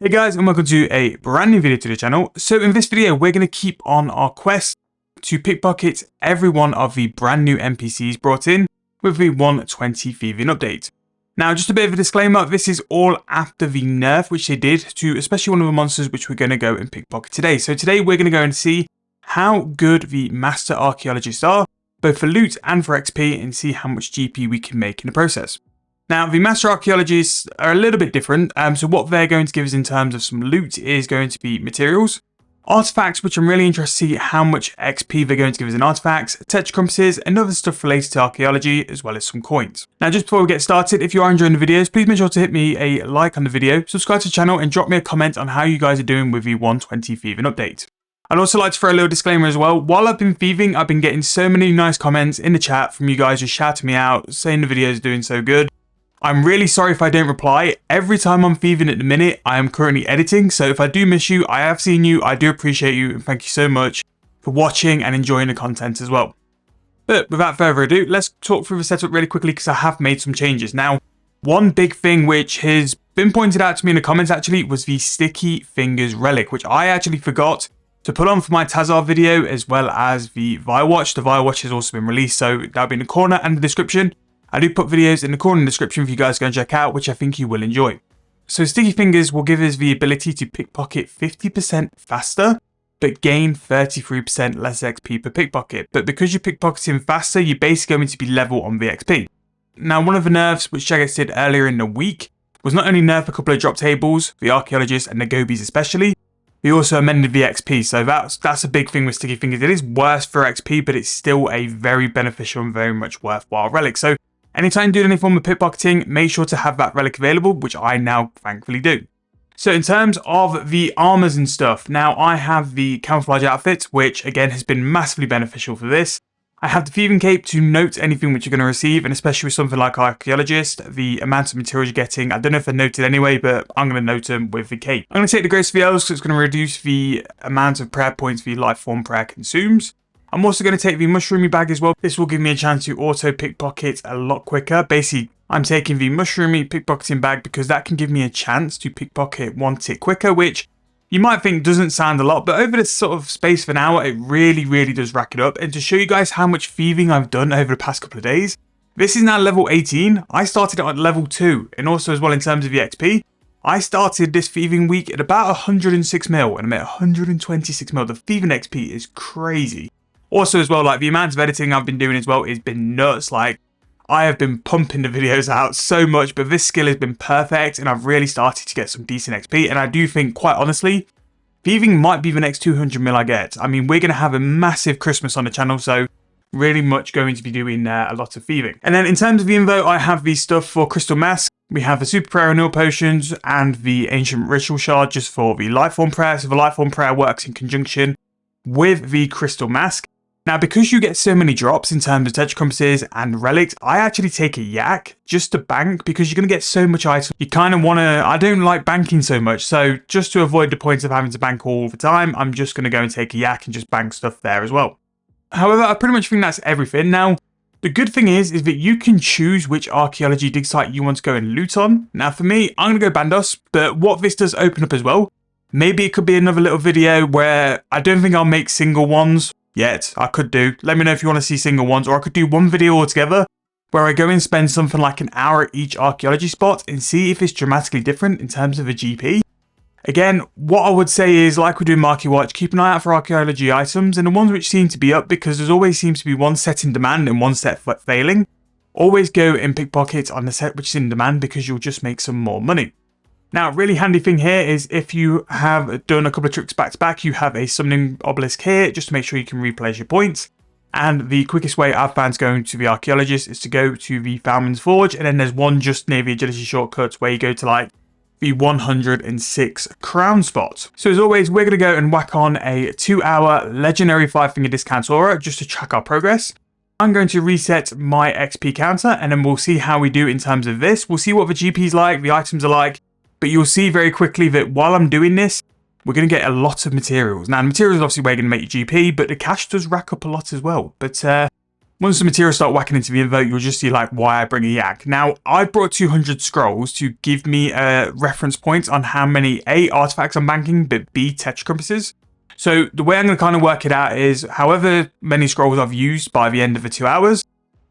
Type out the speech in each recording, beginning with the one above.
Hey guys, and welcome to a brand new video to the channel. So in this video, we're going to keep on our quest to pickpocket every one of the brand new NPCs brought in with the 120 Thieving update. Now, just a bit of a disclaimer, this is all after the nerf which they did to especially one of the monsters which we're going to go and pickpocket today. So today we're going to go and see how good the Master Archaeologists are, both for loot and for XP, and see how much GP we can make in the process. Now, the Master Archaeologists are a little bit different, so what they're going to give us in terms of some loot is going to be materials, artifacts, which I'm really interested to see how much XP they're going to give us in artifacts, texture compasses, and other stuff related to archaeology, as well as some coins. Now, just before we get started, if you are enjoying the videos, please make sure to hit me a like on the video, subscribe to the channel, and drop me a comment on how you guys are doing with the 120 Thieving update. I'd also like to throw a little disclaimer as well. While I've been thieving, I've been getting so many nice comments in the chat from you guys just shouting me out, saying the videos are doing so good. I'm really sorry if I don't reply. Every time I'm thieving at the minute, I am currently editing, so if I do miss you, I have seen you, I do appreciate you, and thank you so much for watching and enjoying the content as well. But without further ado, let's talk through the setup really quickly because I have made some changes. Now, one big thing which has been pointed out to me in the comments actually was the Sticky Fingers relic, which I actually forgot to put on for my Tazar video, as well as the Firewatch. The Firewatch has also been released, so that'll be in the corner and the description. I do put videos in the corner in the description for you guys to go and check out, which I think you will enjoy. So Sticky Fingers will give us the ability to pickpocket 50% faster, but gain 33% less XP per pickpocket. But because you're pickpocketing faster, you're basically going to be level on the XP. Now, one of the nerfs, which Jagex did earlier in the week, was not only nerf a couple of drop tables, the Archaeologists and the Gobies especially, he also amended the XP, so that's a big thing with Sticky Fingers. It is worse for XP, but it's still a very beneficial and very much worthwhile relic. So anytime doing any form of pickpocketing, make sure to have that relic available, which I now thankfully do. So in terms of the armors and stuff, now I have the camouflage outfit, which again has been massively beneficial for this. I have the Thieving cape to note anything which you're going to receive, and especially with something like Archaeologist, the amount of materials you're getting. I don't know if they're noted anyway, but I'm going to note them with the cape. I'm going to take the Grace of the Elves because it's going to reduce the amount of prayer points the life form prayer consumes. I'm also going to take the Mushroomy bag as well. This will give me a chance to auto pickpocket a lot quicker. Basically, I'm taking the Mushroomy pickpocketing bag because that can give me a chance to pickpocket one tick quicker, which you might think doesn't sound a lot, but over this sort of space of an hour, it really does rack it up. And to show you guys how much thieving I've done over the past couple of days, this is now level 18. I started it at level 2, and also as well in terms of the XP, I started this thieving week at about 106 mil, and I'm at 126 mil. The thieving XP is crazy. Also as well, like the amount of editing I've been doing as well has been nuts. Like, I have been pumping the videos out so much, but this skill has been perfect and I've really started to get some decent XP. And I do think, quite honestly, thieving might be the next 200 mil I get. I mean, we're going to have a massive Christmas on the channel, so really much going to be doing a lot of thieving. And then in terms of the info, I have the stuff for Crystal Mask. We have the Super Prayer Renewal Potions and the Ancient Ritual Shard just for the Lifeform Prayer. So the Lifeform Prayer works in conjunction with the Crystal Mask. Now, because you get so many drops in terms of texture compasses and relics, I actually take a yak just to bank because you're going to get so much item. You kind of want to, I don't like banking so much, so just to avoid the point of having to bank all the time, I'm just going to go and take a yak and just bank stuff there as well. However, I pretty much think that's everything. Now, the good thing is that you can choose which archaeology dig site you want to go and loot on. Now, for me, I'm going to go Bandos, but what this does open up as well, maybe it could be another little video where I don't think I'll make single ones yet. I could do. Let me know if you want to see single ones, or I could do one video altogether where I go and spend something like an hour at each archaeology spot and see if it's dramatically different in terms of a GP. Again, what I would say is, like we do in Marquee Watch, keep an eye out for archaeology items and the ones which seem to be up, because there's always seems to be one set in demand and one set failing. Always go and pickpocket on the set which is in demand because you'll just make some more money. Now, a really handy thing here is if you have done a couple of tricks back to back, you have a summoning obelisk here just to make sure you can replace your points. And the quickest way I've found going to the Archaeologist is to go to the Foundman's Forge, and then there's one just near the agility shortcuts where you go to like the 106 crown spot. So as always, we're going to go and whack on a 2-hour legendary 5-finger discount aura just to track our progress. I'm going to reset my XP counter, and then we'll see how we do in terms of this. We'll see what the GP's like, the items are like. But you'll see very quickly that while I'm doing this, we're going to get a lot of materials. Now, the materials obviously where you're going to make your GP, but the cash does rack up a lot as well. But Once the materials start whacking into the info, you'll just see like why I bring a yak. Now, I brought 200 scrolls to give me a reference point on how many A, artifacts I'm banking, but B, tetra compasses. So the way I'm going to kind of work it out is however many scrolls I've used by the end of the 2 hours,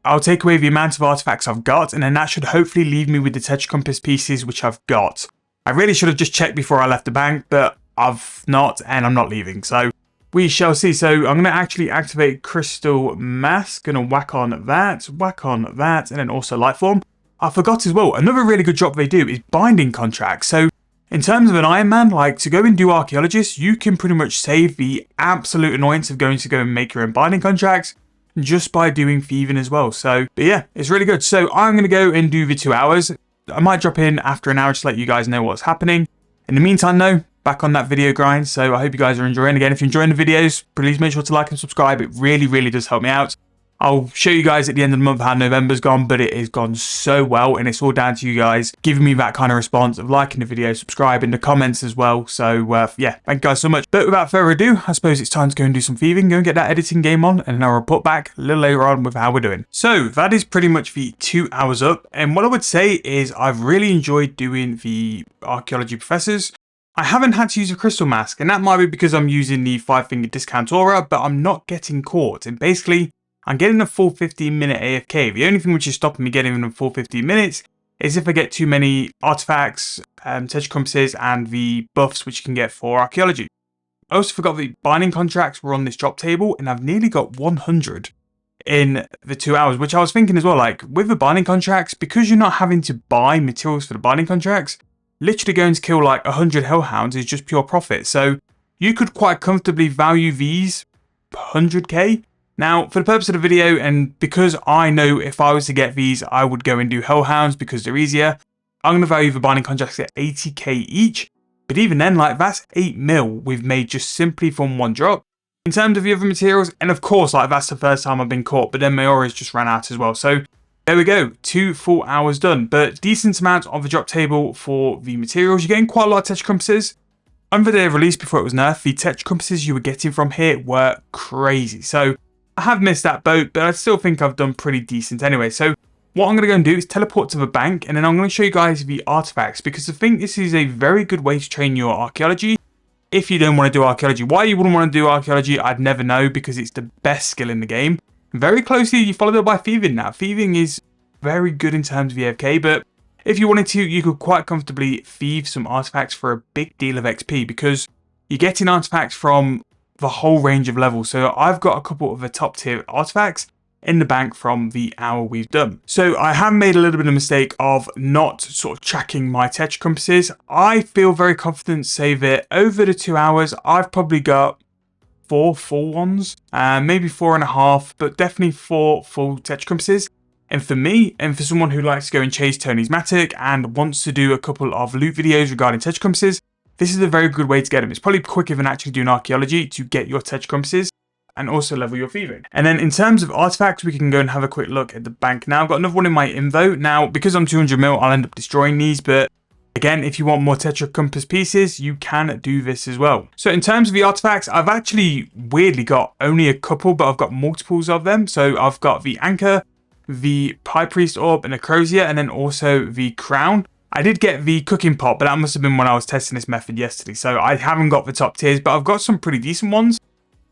I'll take away the amount of artifacts I've got, and then that should hopefully leave me with the tetra compass pieces which I've got. I really should have just checked before I left the bank, but I've not, and I'm not leaving. So we shall see. So I'm going to actually activate Crystal Mask, going to whack on that, and then also Lightform. I forgot as well, another really good drop they do is binding contracts. So in terms of an Iron Man, like to go and do Archaeologist, you can pretty much save the absolute annoyance of going to go and make your own binding contracts just by doing Thieving as well. So, but yeah, it's really good. So I'm going to go and do the 2 hours. I might drop in after an hour just to let you guys know what's happening. In the meantime though, back on that video grind. So I hope you guys are enjoying. Again, if you're enjoying the videos, please make sure to like and subscribe. It really, really does help me out. I'll show you guys at the end of the month how November's gone, but it has gone so well, and it's all down to you guys giving me that kind of response of liking the video, subscribing, the comments as well. So yeah, thank you guys so much. But without further ado, I suppose it's time to go and do some thieving, go and get that editing game on, and then I'll report back a little later on with how we're doing. So that is pretty much the 2 hours up, and what I would say is I've really enjoyed doing the Archaeology Professors. I haven't had to use a Crystal Mask, and that might be because I'm using the 5-finger discount aura, but I'm not getting caught, and basically I'm getting a full 15-minute AFK. The only thing which is stopping me getting a full 15 minutes is if I get too many artifacts, tetra compasses, and the buffs which you can get for Archaeology. I also forgot the binding contracts were on this drop table, and I've nearly got 100 in the 2 hours, which I was thinking as well, like with the binding contracts, because you're not having to buy materials for the binding contracts, literally going to kill like 100 hellhounds is just pure profit. So you could quite comfortably value these 100k. Now, for the purpose of the video, and because I know if I was to get these, I would go and do hellhounds because they're easier, I'm going to value the binding contracts at 80k each. But even then, like that's 8 mil we've made just simply from one drop. In terms of the other materials, and of course, like that's the first time I've been caught, but then my auras just ran out as well. So there we go, 2 full hours done, but decent amount of the drop table for the materials. You're getting quite a lot of tetra compasses. On the day of release before it was nerfed, the tetra compasses you were getting from here were crazy. So I have missed that boat, but I still think I've done pretty decent anyway. So what I'm going to go and do is teleport to the bank, and then I'm going to show you guys the artifacts, because I think this is a very good way to train your Archaeology if you don't want to do Archaeology. Why you wouldn't want to do Archaeology, I'd never know, because it's the best skill in the game. Very closely, you followed up by Thieving now. Thieving is very good in terms of the AFK, but if you wanted to, you could quite comfortably thieve some artifacts for a big deal of XP, because you're getting artifacts from the whole range of levels. So I've got a couple of the top tier artifacts in the bank from the hour we've done. So I have made a little bit of a mistake of not sort of tracking my tetra compasses. I feel very confident to say that over the 2 hours, I've probably got 4 full ones, maybe 4.5, but definitely 4 full tetra compasses. And for me, and for someone who likes to go and chase Tony's Matic and wants to do a couple of loot videos regarding tetra compasses, this is a very good way to get them. It's probably quicker than actually doing Archaeology to get your tetra compasses and also level your thieving. And then in terms of artifacts, we can go and have a quick look at the bank now. I've got another one in my invo. Now, because I'm 200 mil, I'll end up destroying these, but again, if you want more tetra compass pieces, you can do this as well. So in terms of the artifacts, I've actually weirdly got only a couple, but I've got multiples of them. So I've got the Anchor, the High Priest Orb, and a Crozier, and then also the Crown. I did get the cooking pot, but that must have been when I was testing this method yesterday. So I haven't got the top tiers, but I've got some pretty decent ones.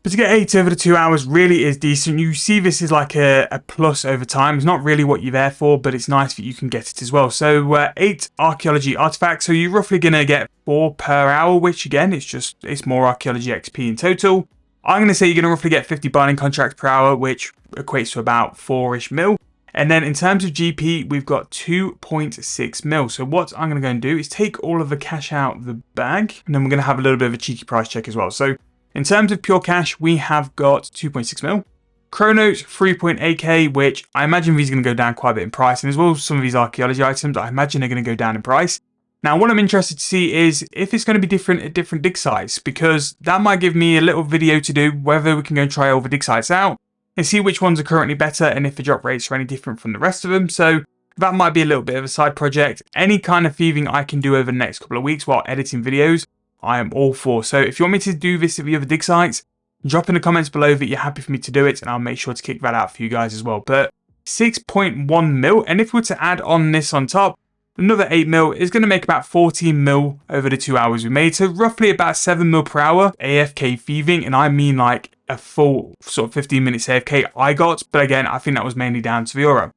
But to get 8 over the 2 hours really is decent. You see this is like a plus over time. It's not really what you're there for, but it's nice that you can get it as well. So 8 Archaeology artifacts. So you're roughly going to get 4 per hour, which again, it's more Archaeology XP in total. I'm going to say you're going to roughly get 50 binding contracts per hour, which equates to about 4-ish mil. And then in terms of GP, we've got 2.6 mil. So what I'm going to go and do is take all of the cash out of the bag, and then we're going to have a little bit of a cheeky price check as well. So in terms of pure cash, we have got 2.6 mil. Chronos, 3.8k, which I imagine these are going to go down quite a bit in price. And as well as some of these Archaeology items, I imagine they're going to go down in price. Now, what I'm interested to see is if it's going to be different at different dig sites, because that might give me a little video to do, whether we can go and try all the dig sites out and see which ones are currently better and if the drop rates are any different from the rest of them. So that might be a little bit of a side project. Any kind of thieving I can do over the next couple of weeks while editing videos, I am all for. So if you want me to do this at the other dig sites, drop in the comments below that you're happy for me to do it, and I'll make sure to kick that out for you guys as well. But 6.1 mil, and if we were to add on this on top, another 8 mil is going to make about 14 mil over the 2 hours we made. So roughly about 7 mil per hour AFK thieving, and I mean like a full sort of 15 minutes AFK I got. But again, I think that was mainly down to the aura.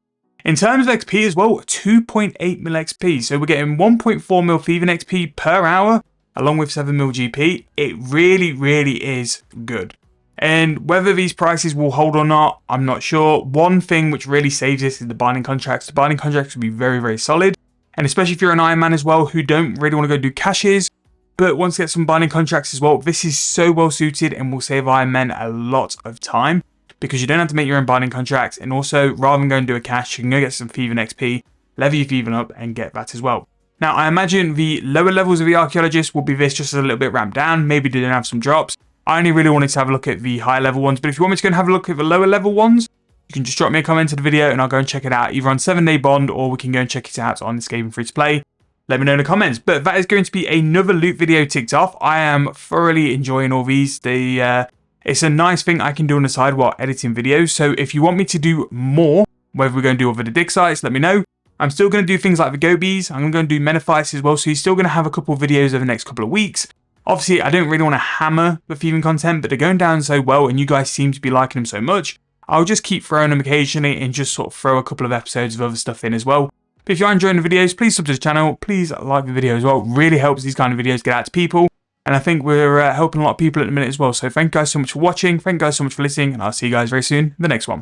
In terms of XP as well, 2.8 mil XP. So we're getting 1.4 mil thieving XP per hour, along with 7 mil GP. It really is good. And whether these prices will hold or not, I'm not sure. One thing which really saves this is the binding contracts. The binding contracts will be very solid. And especially if you're an Iron Man as well, who don't really want to go do caches, but want to get some binding contracts as well, this is so well suited and will save Iron Men a lot of time, because you don't have to make your own binding contracts. And also, rather than go and do a cache, you can go get some thieving XP, level your thieving up, and get that as well. Now, I imagine the lower levels of the Archaeologist will be this, just a little bit ramped down. Maybe they don't have some drops. I only really wanted to have a look at the higher level ones, but if you want me to go and have a look at the lower level ones, you can just drop me a comment to the video and I'll go and check it out either on 7-Day Bond, or we can go and check it out on Escaping Free to Play. Let me know in the comments. But that is going to be another loot video ticked off. I am thoroughly enjoying all these. It's a nice thing I can do on the side while editing videos. So if you want me to do more, whether we're going to do over the dig sites, let me know. I'm still going to do things like the gobies. I'm going to go and do menophites as well. So you're still going to have a couple of videos over the next couple of weeks. Obviously, I don't really want to hammer the thieving content, but they're going down so well and you guys seem to be liking them so much. I'll just keep throwing them occasionally and just sort of throw a couple of episodes of other stuff in as well. But if you're enjoying the videos, please sub to the channel. Please like the video as well. It really helps these kind of videos get out to people. And I think we're helping a lot of people at the minute as well. So thank you guys so much for watching. Thank you guys so much for listening. And I'll see you guys very soon in the next one.